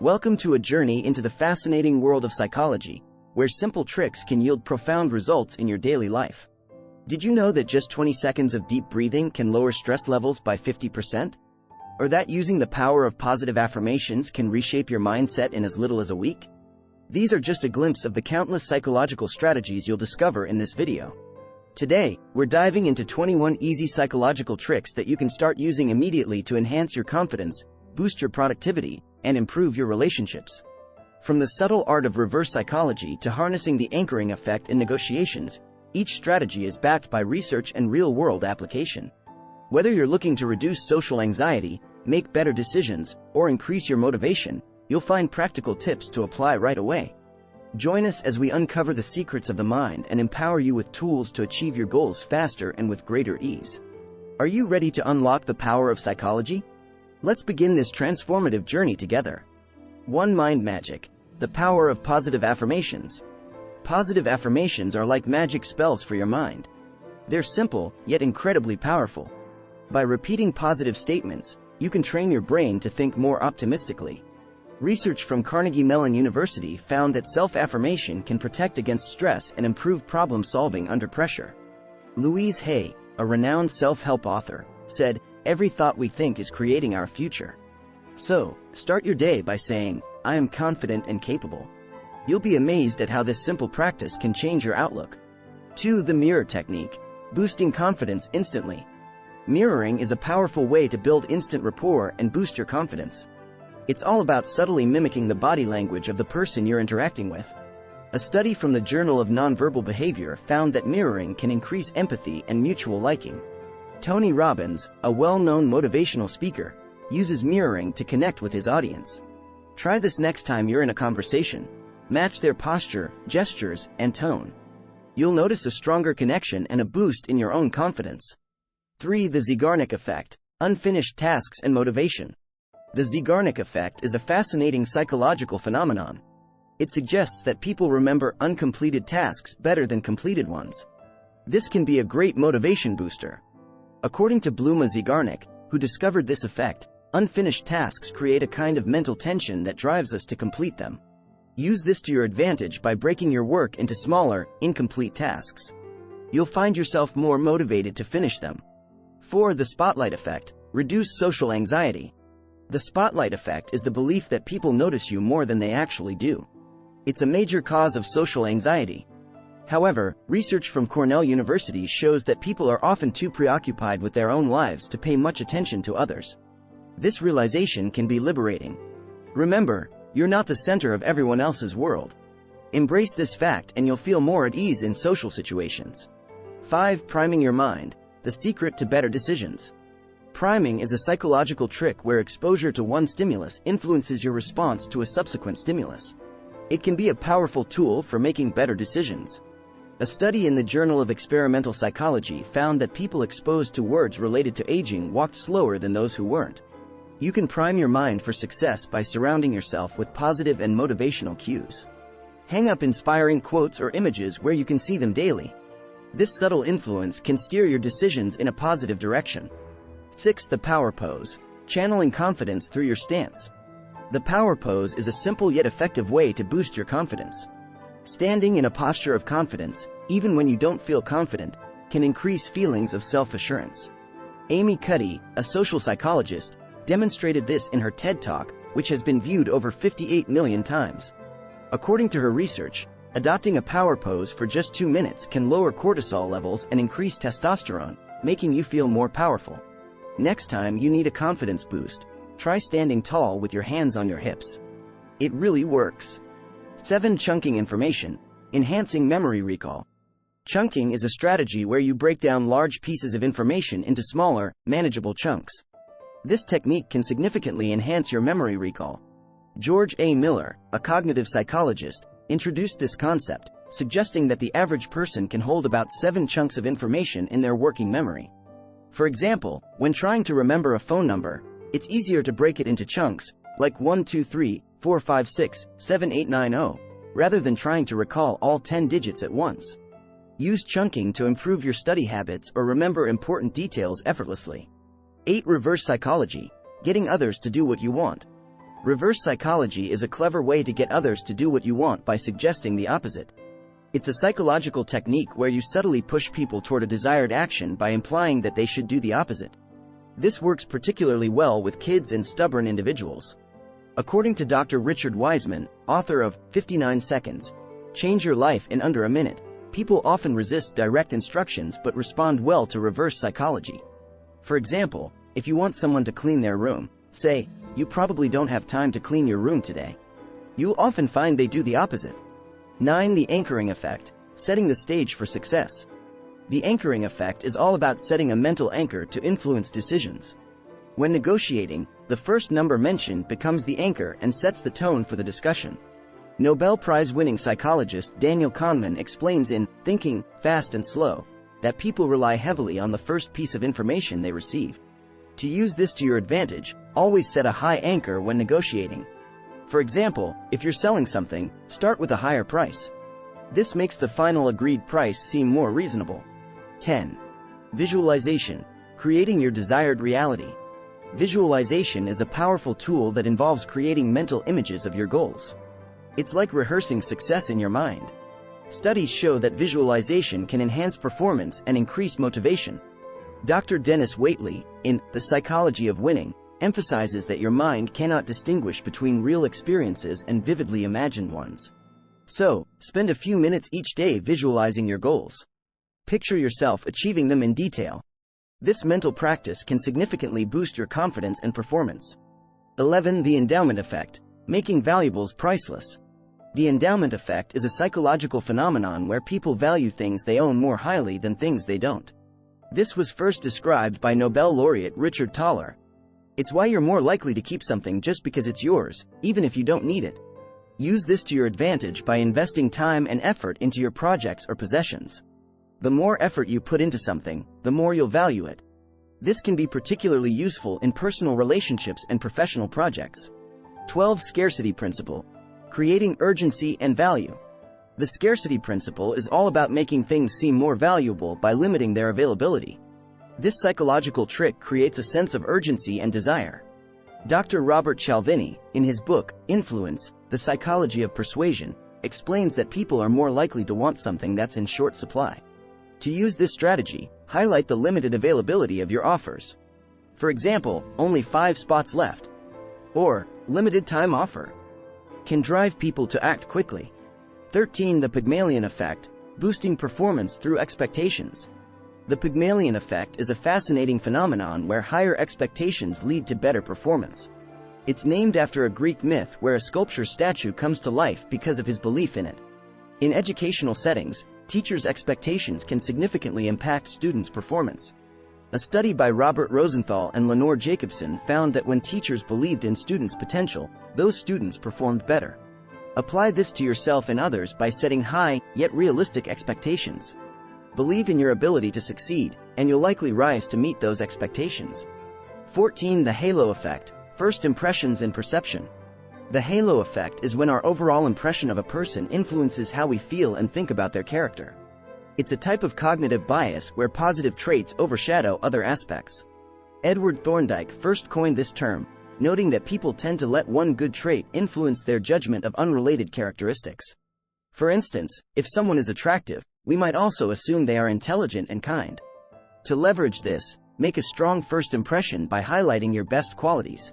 Welcome to a journey into the fascinating world of psychology, where simple tricks can yield profound results in your daily life. Did you know that just 20 seconds of deep breathing can lower stress levels by 50%? Or that using the power of positive affirmations can reshape your mindset in as little as a week? These are just a glimpse of the countless psychological strategies you'll discover in this video. Today, we're diving into 21 easy psychological tricks that you can start using immediately to enhance your confidence, boost your productivity, and improve your relationships. From the subtle art of reverse psychology to harnessing the anchoring effect in negotiations, each strategy is backed by research and real-world application. Whether you're looking to reduce social anxiety, make better decisions, or increase your motivation, you'll find practical tips to apply right away. Join us as we uncover the secrets of the mind and empower you with tools to achieve your goals faster and with greater ease. Are you ready to unlock the power of psychology? Let's begin this transformative journey together. 1. Mind magic. The power of positive affirmations. Positive affirmations are like magic spells for your mind. They're simple, yet incredibly powerful. By repeating positive statements, you can train your brain to think more optimistically. Research from Carnegie Mellon University found that self-affirmation can protect against stress and improve problem-solving under pressure. Louise Hay, a renowned self-help author, said, "Every thought we think is creating our future." So, start your day by saying, "I am confident and capable." You'll be amazed at how this simple practice can change your outlook. 2. The mirror technique. Boosting confidence instantly. Mirroring is a powerful way to build instant rapport and boost your confidence. It's all about subtly mimicking the body language of the person you're interacting with. A study from the Journal of Nonverbal Behavior found that mirroring can increase empathy and mutual liking. Tony Robbins, a well-known motivational speaker, uses mirroring to connect with his audience. Try this next time you're in a conversation. Match their posture, gestures, and tone. You'll notice a stronger connection and a boost in your own confidence. 3. The Zeigarnik effect. Unfinished tasks and motivation. The Zeigarnik effect is a fascinating psychological phenomenon. It suggests that people remember uncompleted tasks better than completed ones. This can be a great motivation booster. According to Bluma Zeigarnik, who discovered this effect, unfinished tasks create a kind of mental tension that drives us to complete them. Use this to your advantage by breaking your work into smaller, incomplete tasks. You'll find yourself more motivated to finish them. 4. The spotlight effect. Reduce social anxiety. The spotlight effect is the belief that people notice you more than they actually do. It's a major cause of social anxiety. However, research from Cornell University shows that people are often too preoccupied with their own lives to pay much attention to others. This realization can be liberating. Remember, you're not the center of everyone else's world. Embrace this fact and you'll feel more at ease in social situations. 5. Priming your mind. The secret to better decisions. Priming is a psychological trick where exposure to one stimulus influences your response to a subsequent stimulus. It can be a powerful tool for making better decisions. A study in the Journal of Experimental Psychology found that people exposed to words related to aging walked slower than those who weren't. You can prime your mind for success by surrounding yourself with positive and motivational cues. Hang up inspiring quotes or images where you can see them daily. This subtle influence can steer your decisions in a positive direction. 6. The power pose. Channeling confidence through your stance. The power pose is a simple yet effective way to boost your confidence. Standing in a posture of confidence, even when you don't feel confident, can increase feelings of self-assurance. Amy Cuddy, a social psychologist, demonstrated this in her TED Talk, which has been viewed over 58 million times. According to her research, adopting a power pose for just 2 minutes can lower cortisol levels and increase testosterone, making you feel more powerful. Next time you need a confidence boost, try standing tall with your hands on your hips. It really works. 7. Chunking information. Enhancing memory recall. Chunking is a strategy where you break down large pieces of information into smaller, manageable chunks. This technique can significantly enhance your memory recall. George A. Miller, a cognitive psychologist, introduced this concept, suggesting that the average person can hold about 7 chunks of information in their working memory. For example, when trying to remember a phone number, it's easier to break it into chunks, like 1 2 3 4 5 6 7 8 9 0, rather than trying to recall all 10 digits at once. Use chunking to improve your study habits or remember important details effortlessly. 8. Reverse psychology. Getting others to do what you want. Reverse psychology is a clever way to get others to do what you want by suggesting the opposite. It's a psychological technique where you subtly push people toward a desired action by implying that they should do the opposite. This works particularly well with kids and stubborn individuals. According to Dr. Richard Wiseman, author of 59 Seconds, Change Your Life in Under a Minute, people often resist direct instructions but respond well to reverse psychology. For example, if you want someone to clean their room, say, "You probably don't have time to clean your room today." You'll often find they do the opposite. 9. The anchoring effect, setting the stage for success. The anchoring effect is all about setting a mental anchor to influence decisions. When negotiating, the first number mentioned becomes the anchor and sets the tone for the discussion. Nobel Prize-winning psychologist Daniel Kahneman explains in Thinking, Fast and Slow that people rely heavily on the first piece of information they receive. To use this to your advantage, always set a high anchor when negotiating. For example, if you're selling something, start with a higher price. This makes the final agreed price seem more reasonable. 10. Visualization, creating your desired reality. Visualization is a powerful tool that involves creating mental images of your goals. It's like rehearsing success in your mind. Studies show that visualization can enhance performance and increase motivation. Dr. Dennis Waitley, in The Psychology of Winning, emphasizes that your mind cannot distinguish between real experiences and vividly imagined ones. So, spend a few minutes each day visualizing your goals. Picture yourself achieving them in detail. This mental practice can significantly boost your confidence and performance. 11. The endowment effect, making valuables priceless. The endowment effect is a psychological phenomenon where people value things they own more highly than things they don't. This was first described by Nobel laureate Richard Thaler. It's why you're more likely to keep something just because it's yours, even if you don't need it. Use this to your advantage by investing time and effort into your projects or possessions. The more effort you put into something, the more you'll value it. This can be particularly useful in personal relationships and professional projects. 12. Scarcity principle, creating urgency and value. The scarcity principle is all about making things seem more valuable by limiting their availability. This psychological trick creates a sense of urgency and desire. Dr. Robert Cialdini, in his book, Influence, The Psychology of Persuasion, explains that people are more likely to want something that's in short supply. To use this strategy, highlight the limited availability of your offers. For example, only 5 spots left, or limited time offer, can drive people to act quickly. 13. The Pygmalion effect, boosting performance through expectations. The Pygmalion effect is a fascinating phenomenon where higher expectations lead to better performance. It's named after a Greek myth where a sculpture statue comes to life because of his belief in it. In educational settings, teachers' expectations can significantly impact students' performance. A study by Robert Rosenthal and Lenore Jacobson found that when teachers believed in students' potential, those students performed better. Apply this to yourself and others by setting high, yet realistic expectations. Believe in your ability to succeed, and you'll likely rise to meet those expectations. 14. The halo effect, first impressions and perception. The halo effect is when our overall impression of a person influences how we feel and think about their character. It's a type of cognitive bias where positive traits overshadow other aspects. Edward Thorndike first coined this term, noting that people tend to let one good trait influence their judgment of unrelated characteristics. For instance, if someone is attractive, we might also assume they are intelligent and kind. To leverage this, make a strong first impression by highlighting your best qualities.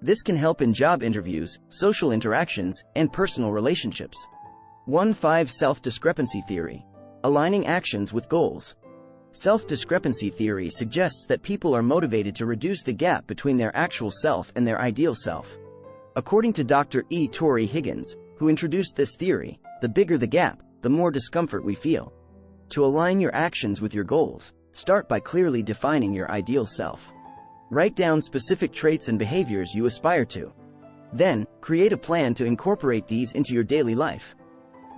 This can help in job interviews, social interactions, and personal relationships. 1.5. Self-discrepancy theory, aligning actions with goals. Self-discrepancy theory suggests that people are motivated to reduce the gap between their actual self and their ideal self. According to Dr. E. Torrey Higgins, who introduced this theory, the bigger the gap, the more discomfort we feel. To align your actions with your goals, start by clearly defining your ideal self. Write down specific traits and behaviors you aspire to. Then, create a plan to incorporate these into your daily life.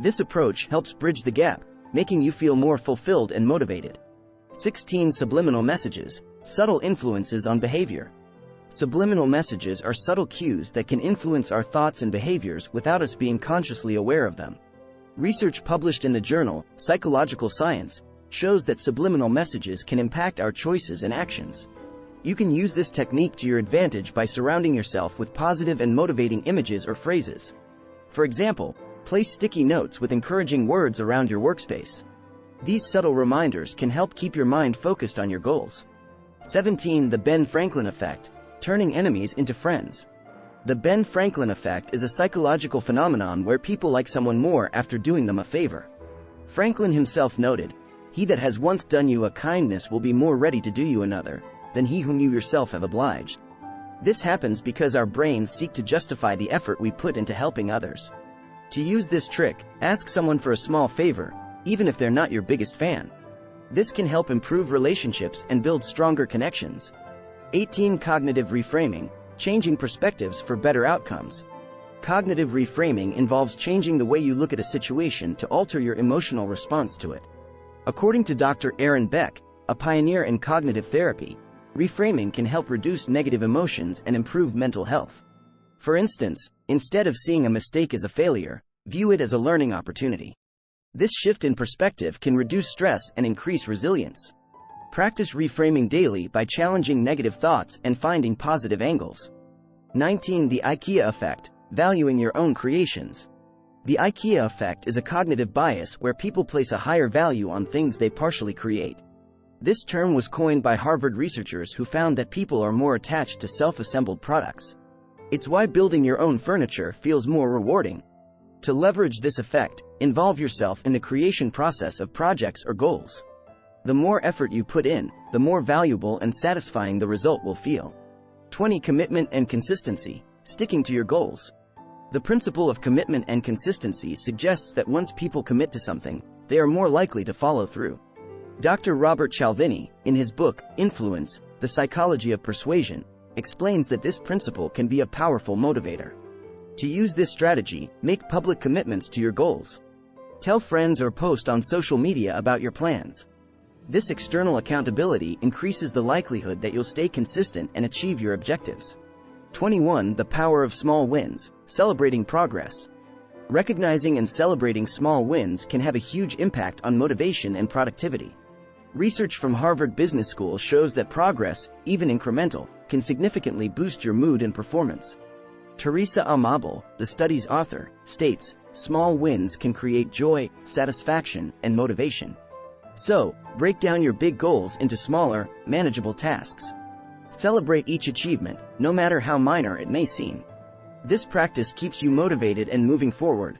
This approach helps bridge the gap, making you feel more fulfilled and motivated. 16. Subliminal messages, subtle influences on behavior. Subliminal messages are subtle cues that can influence our thoughts and behaviors without us being consciously aware of them. Research published in the journal, Psychological Science, shows that subliminal messages can impact our choices and actions. You can use this technique to your advantage by surrounding yourself with positive and motivating images or phrases. For example, place sticky notes with encouraging words around your workspace. These subtle reminders can help keep your mind focused on your goals. 17. The Ben Franklin effect, turning enemies into friends. The Ben Franklin effect is a psychological phenomenon where people like someone more after doing them a favor. Franklin himself noted, "He that has once done you a kindness will be more ready to do you another, than he whom you yourself have obliged." This happens because our brains seek to justify the effort we put into helping others. To use this trick, ask someone for a small favor, even if they're not your biggest fan. This can help improve relationships and build stronger connections. 18. Cognitive reframing, changing perspectives for better outcomes. Cognitive reframing involves changing the way you look at a situation to alter your emotional response to it. According to Dr. Aaron Beck, a pioneer in cognitive therapy, reframing can help reduce negative emotions and improve mental health. For instance, instead of seeing a mistake as a failure, view it as a learning opportunity. This shift in perspective can reduce stress and increase resilience. Practice reframing daily by challenging negative thoughts and finding positive angles. 19. The IKEA effect, valuing your own creations. The IKEA effect is a cognitive bias where people place a higher value on things they partially create. This term was coined by Harvard researchers who found that people are more attached to self-assembled products. It's why building your own furniture feels more rewarding. To leverage this effect, involve yourself in the creation process of projects or goals. The more effort you put in, the more valuable and satisfying the result will feel. 20. Commitment and consistency, sticking to your goals. The principle of commitment and consistency suggests that once people commit to something, they are more likely to follow through. Dr. Robert Cialdini, in his book, Influence, The Psychology of Persuasion, explains that this principle can be a powerful motivator. To use this strategy, make public commitments to your goals. Tell friends or post on social media about your plans. This external accountability increases the likelihood that you'll stay consistent and achieve your objectives. 21. The power of small wins, celebrating progress. Recognizing and celebrating small wins can have a huge impact on motivation and productivity. Research from Harvard Business School shows that progress, even incremental, can significantly boost your mood and performance. Teresa Amabile, the study's author, states, "Small wins can create joy, satisfaction, and motivation." So, break down your big goals into smaller, manageable tasks. Celebrate each achievement, no matter how minor it may seem. This practice keeps you motivated and moving forward,